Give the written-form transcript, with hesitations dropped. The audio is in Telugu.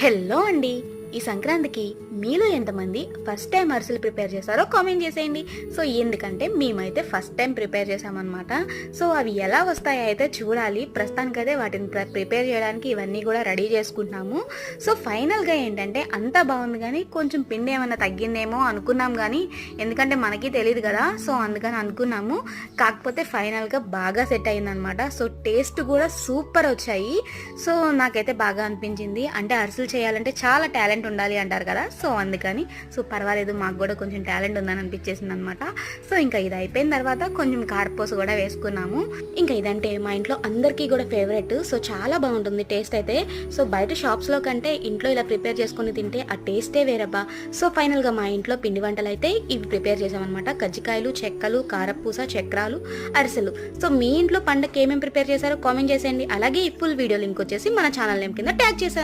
హలో అండి. ఈ సంక్రాంతికి మీలో ఎంతమంది ఫస్ట్ టైం అరిసెలు ప్రిపేర్ చేశారో కామెంట్ చేసేయండి. సో ఎందుకంటే మేమైతే ఫస్ట్ టైం ప్రిపేర్ చేసామన్నమాట. సో అవి ఎలా వస్తాయో అయితే చూడాలి. ప్రస్తుతానికైతే వాటిని ప్రిపేర్ చేయడానికి ఇవన్నీ కూడా రెడీ చేసుకుంటున్నాము. సో ఫైనల్గా ఏంటంటే అంతా బాగుంది, కానీ కొంచెం పిండి ఏమైనా తగ్గిందేమో అనుకున్నాం, కానీ ఎందుకంటే మనకి తెలియదు కదా, సో అందుకని అనుకున్నాము. కాకపోతే ఫైనల్గా బాగా సెట్ అయిందనమాట. సో టేస్ట్ కూడా సూపర్ వచ్చాయి. సో నాకైతే బాగా అనిపించింది. అంటే అరిసెలు చేయాలంటే చాలా టాలెంట్ ఉండాలి అంటారు కదా, సో అందుకని పర్వాలేదు, మాకు కూడా కొంచెం టాలెంట్ ఉందని అనిపించేసింది అనమాట. సో ఇంకా ఇది అయిపోయిన తర్వాత కొంచెం కారపూస కూడా వేసుకున్నాము. ఇంకా ఇదంటే మా ఇంట్లో అందరికీ కూడా ఫేవరెట్. సో చాలా బాగుంటుంది టేస్ట్ అయితే. సో బయట షాప్స్లో కంటే ఇంట్లో ఇలా ప్రిపేర్ చేసుకుని తింటే ఆ టేస్టే వేరబ్బా. సో ఫైనల్గా మా ఇంట్లో పిండి వంటలు అయితే ఇవి ప్రిపేర్ చేసామన్నమాట. కజ్జికాయలు, చెక్కలు, కారపూస, చక్రాలు, అరిసెలు. సో మీ ఇంట్లో పండగకి ఏమేమి ప్రిపేర్ చేశారో కామెంట్ చేసేయండి. అలాగే ఈ ఫుల్ వీడియో లింక్ వచ్చేసి మన ఛానల్ నేమ్ కింద ట్యాగ్ చేశాను.